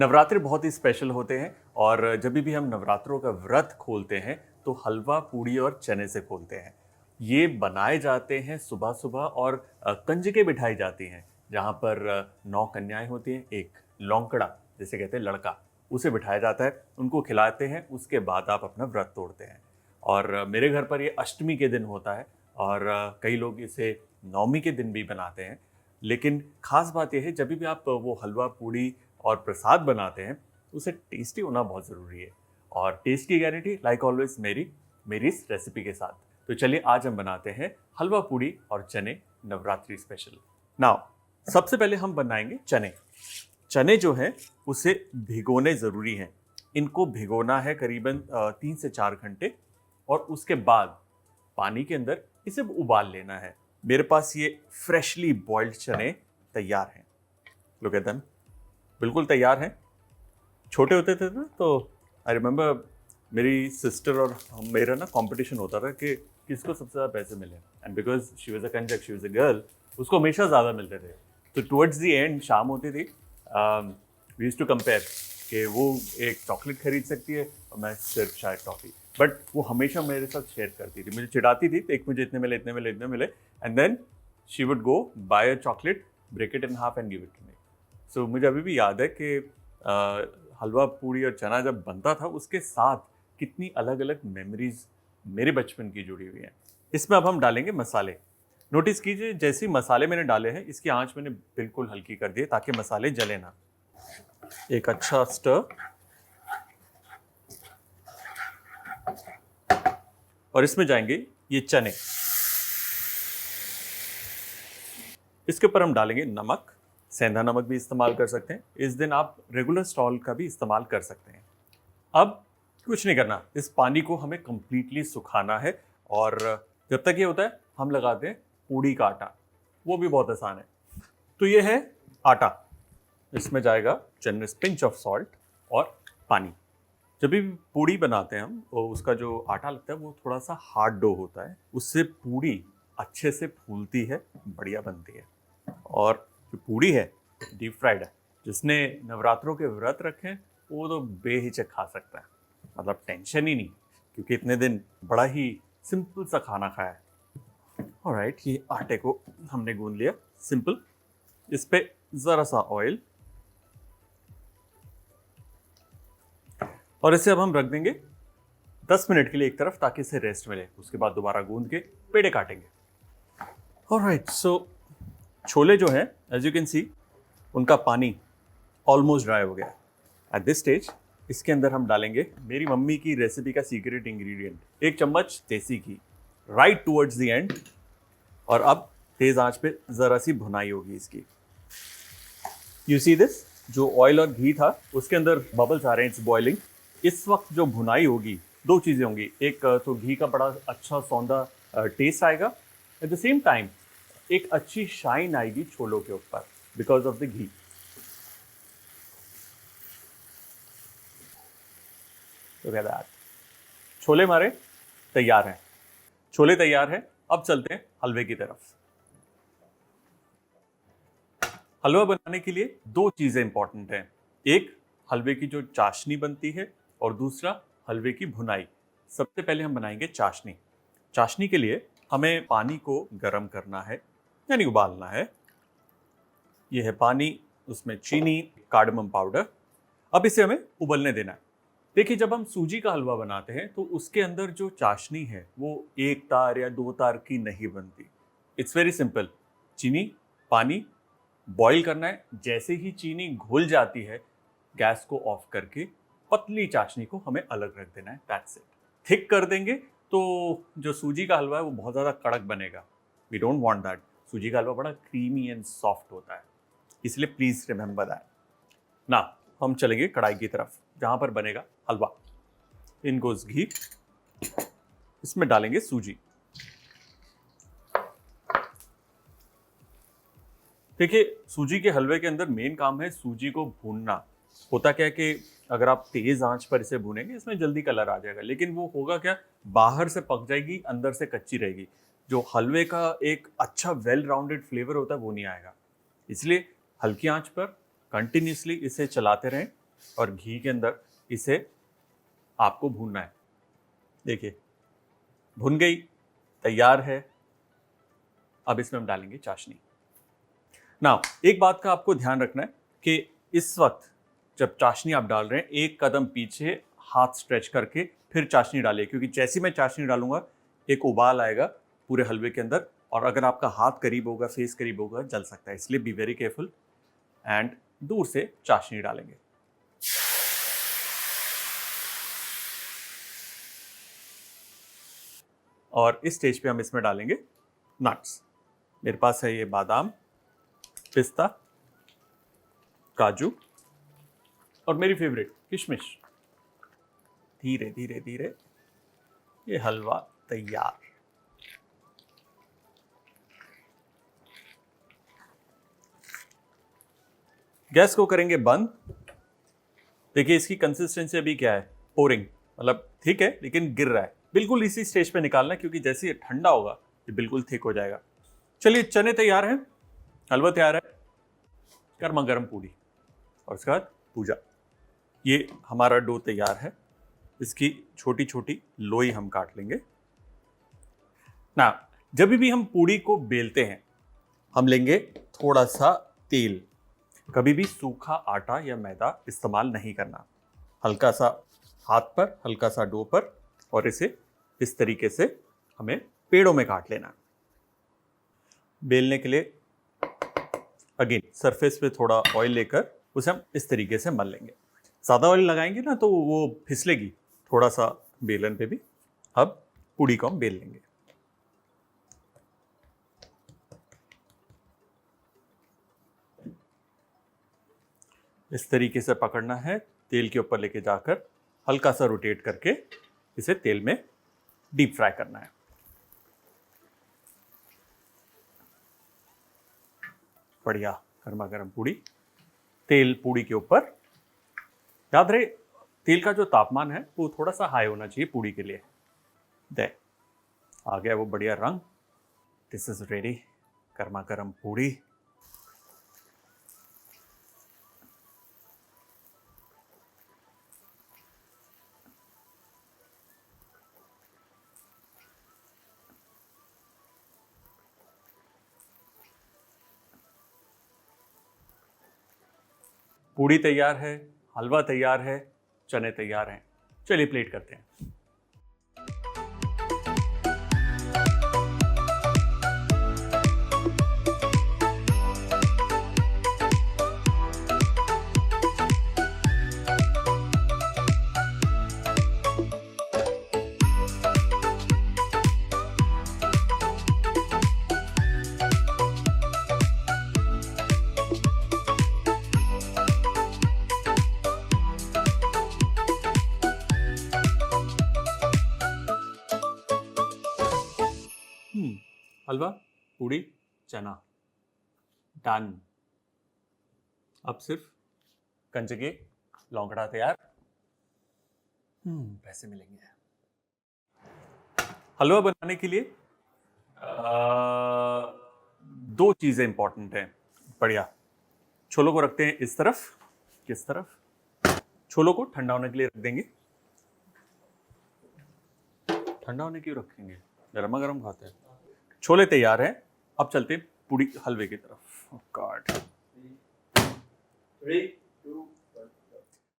नवरात्रि बहुत ही स्पेशल होते हैं और जब भी हम नवरात्रों का व्रत खोलते हैं तो हलवा पूड़ी और चने से खोलते हैं। ये बनाए जाते हैं सुबह सुबह और कंजकें बिठाई जाती हैं जहाँ पर 9 कन्याएं होती हैं। एक लौंकड़ा जिसे कहते हैं लड़का, उसे बिठाया जाता है, उनको खिलाते हैं, उसके बाद आप अपना व्रत तोड़ते हैं। और मेरे घर पर ये अष्टमी के दिन होता है और कई लोग इसे नवमी के दिन भी बनाते हैं। लेकिन खास बात यह है जब भी आप वो हलवा पूड़ी और प्रसाद बनाते हैं तो उसे टेस्टी होना बहुत ज़रूरी है। और टेस्ट की गारंटी लाइक ऑलवेज मेरी इस रेसिपी के साथ। तो चलिए आज हम बनाते हैं हलवा पूड़ी और चने नवरात्रि स्पेशल। नाउ सबसे पहले हम बनाएंगे चने। चने जो है उसे भिगोने ज़रूरी हैं। इनको भिगोना है करीबन 3 से 4 घंटे और उसके बाद पानी के अंदर इसे उबाल लेना है। मेरे पास ये फ्रेशली बॉइल्ड चने तैयार हैं। लुक एट देम, बिल्कुल तैयार हैं। छोटे होते थे ना तो आई रिमेंबर मेरी सिस्टर और मेरा ना कंपटीशन होता था कि किसको सबसे ज़्यादा पैसे मिले। And because she was a kanjak, she was a girl, उसको हमेशा ज़्यादा मिलते थे। तो टुवर्ड्स द एंड शाम होती थी, वी यूज्ड टू कंपेयर कि वो एक चॉकलेट खरीद सकती है और मैं सिर्फ शायद टॉफ़ी। बट वो हमेशा मेरे साथ शेयर करती थी, मुझे चिढ़ाती थी, तो एक मुझे इतने मिले, इतने मिले, इतने मिले, and then she would go buy a chocolate, break it in half and give it to me. So मुझे अभी भी याद है कि हलवा पूड़ी और चना जब बनता था उसके साथ कितनी अलग अलग मेमोरीज मेरे बचपन की जुड़ी हुई हैं। इसमें अब हम डालेंगे मसाले। नोटिस कीजिए जैसे ही मसाले मैंने डाले हैं इसकी आंच मैंने बिल्कुल हल्की कर दी है ताकि मसाले जले ना। एक अच्छा स्टर और इसमें जाएंगे ये चने। इसके ऊपर हम डालेंगे नमक। सेंधा नमक भी इस्तेमाल कर सकते हैं। इस दिन आप रेगुलर सॉल्ट का भी इस्तेमाल कर सकते हैं। अब कुछ नहीं करना, इस पानी को हमें कंप्लीटली सुखाना है और जब तक ये होता है हम लगाते हैं पूड़ी का आटा। वो भी बहुत आसान है। तो ये है आटा, इसमें जाएगा जनरस पिंच ऑफ सॉल्ट और पानी। जब भी पूड़ी बनाते हैं हम तो उसका जो आटा लगता है वो थोड़ा सा हार्ड डो होता है, उससे पूड़ी अच्छे से फूलती है, बढ़िया बनती है। और जो पूड़ी है डीप फ्राइड है। जिसने नवरात्रों के व्रत रखे हैं वो तो बेहिचक खा सकता है, मतलब टेंशन ही नहीं, क्योंकि इतने दिन बड़ा ही सिंपल सा खाना खाया है। ऑलराइट, ये आटे को हमने गूंद लिया सिंपल। इस पे जरा सा ऑयल और इसे अब हम रख देंगे 10 मिनट के लिए एक तरफ ताकि इसे रेस्ट मिले। उसके बाद दोबारा गूंद के पेड़े काटेंगे। ऑलराइट, सो छोले जो हैं एज यू कैन सी उनका पानी ऑलमोस्ट ड्राई हो गया। एट दिस स्टेज इसके अंदर हम डालेंगे मेरी मम्मी की रेसिपी का सीक्रेट इंग्रेडिएंट, 1 चम्मच देसी घी, राइट टुवर्ड्स द एंड। और अब तेज आंच पे जरा सी भुनाई होगी इसकी। यू सी दिस, जो ऑयल और घी था उसके अंदर बबल्स आ रहे हैं, इट्स बॉइलिंग। इस वक्त जो भुनाई होगी, 2 चीज़ें होंगी। एक तो घी का बड़ा अच्छा सौंधा टेस्ट आएगा, एट द सेम टाइम एक अच्छी शाइन आएगी छोलों के ऊपर बिकॉज ऑफ द घी। छोले हमारे तैयार हैं। छोले तैयार हैं, अब चलते हैं हलवे की तरफ। हलवा बनाने के लिए 2 चीजें इंपॉर्टेंट हैं। एक हलवे की जो चाशनी बनती है और दूसरा हलवे की भुनाई। सबसे पहले हम बनाएंगे चाशनी। चाशनी के लिए हमें पानी को गर्म करना है, यानी उबालना है। यह है पानी, उसमें चीनी, कार्डमम पाउडर। अब इसे हमें उबलने देना है। देखिए, जब हम सूजी का हलवा बनाते हैं तो उसके अंदर जो चाशनी है वो 1 तार या 2 तार की नहीं बनती। It's very simple. चीनी, पानी बॉईल करना है। जैसे ही चीनी घुल जाती है गैस को ऑफ करके पतली चाशनी को हमें अलग रख देना है। That's it. थिक कर देंगे तो जो सूजी का हलवा है वो बहुत ज़्यादा कड़क बनेगा। We don't want that. सूजी का हलवा बड़ा क्रीमी एंड सॉफ्ट होता है, इसलिए प्लीज रिमेंबर दैट। ना हम चलेंगे कढ़ाई की तरफ जहां पर बनेगा हलवा। इन गोज घी, इसमें डालेंगे सूजी। देखिए, सूजी के हलवे के अंदर मेन काम है सूजी को भूनना। होता क्या है कि अगर आप तेज आंच पर इसे भूनेंगे इसमें जल्दी कलर आ जाएगा, लेकिन वो होगा क्या, बाहर से पक जाएगी, अंदर से कच्ची रहेगी। जो हलवे का एक अच्छा वेल राउंडेड फ्लेवर होता है वो नहीं आएगा। इसलिए हल्की आंच पर कंटिन्यूसली इसे चलाते रहें और घी के अंदर इसे आपको भूनना है। देखिए भुन गई, तैयार है। अब इसमें हम डालेंगे चाशनी। नाउ एक बात का आपको ध्यान रखना है कि इस वक्त जब चाशनी आप डाल रहे हैं, एक कदम पीछे हाथ स्ट्रेच करके फिर चाशनी डालिए, क्योंकि जैसे मैं चाशनी डालूंगा एक उबाल आएगा पूरे हलवे के अंदर, और अगर आपका हाथ करीब होगा, फेस करीब होगा, जल सकता है। इसलिए बी वेरी केयरफुल एंड दूर से चाशनी डालेंगे। और इस स्टेज पे हम इसमें डालेंगे नट्स। मेरे पास है ये बादाम, पिस्ता, काजू और मेरी फेवरेट किशमिश। धीरे धीरे धीरे ये हलवा तैयार। गैस को करेंगे बंद। देखिए इसकी कंसिस्टेंसी अभी क्या है, पोरिंग, मतलब ठीक है लेकिन गिर रहा है। बिल्कुल इसी स्टेज पे निकालना है, क्योंकि जैसे ये ठंडा होगा ये बिल्कुल थिक हो जाएगा। चलिए चने तैयार हैं, हलवा तैयार है, गर्मा गर्म पूड़ी और उसके बाद पूजा। ये हमारा डो तैयार है, इसकी छोटी छोटी लोई हम काट लेंगे ना। जब भी हम पूड़ी को बेलते हैं हम लेंगे थोड़ा सा तेल। कभी भी सूखा आटा या मैदा इस्तेमाल नहीं करना। हल्का सा हाथ पर, हल्का सा डो पर, और इसे इस तरीके से हमें पेड़ों में काट लेना। बेलने के लिए अगेन सरफेस पे थोड़ा ऑयल लेकर उसे हम इस तरीके से मल लेंगे। ज़्यादा ऑयल लगाएंगे ना तो वो फिसलेगी, थोड़ा सा बेलन पे भी। अब पूड़ी को हम बेल लेंगे। इस तरीके से पकड़ना है, तेल के ऊपर लेके जाकर हल्का सा रोटेट करके इसे तेल में डीप फ्राई करना है। बढ़िया गर्मा गर्म पूड़ी, तेल पूड़ी के ऊपर। याद रहे तेल का जो तापमान है वो थोड़ा सा हाई होना चाहिए पूड़ी के लिए। दे आ गया वो बढ़िया रंग। दिस इज रेडी, गर्मा गर्म पूड़ी। पूड़ी तैयार है, हलवा तैयार है, चने तैयार हैं। चलिए प्लेट करते हैं। हलवा, पूड़ी, चना डन। अब सिर्फ कंजके लौंगड़ा तैयार। पैसे मिलेंगे। हलवा बनाने के लिए दो चीजें इंपॉर्टेंट हैं। बढ़िया, छोलों को रखते हैं इस तरफ। किस तरफ? छोलों को ठंडा होने के लिए रख देंगे। ठंडा होने क्यों रखेंगे, गर्मा गर्म खाते हैं। छोले तैयार हैं, अब चलते हैं पूड़ी हलवे की तरफ। गॉड 3, 2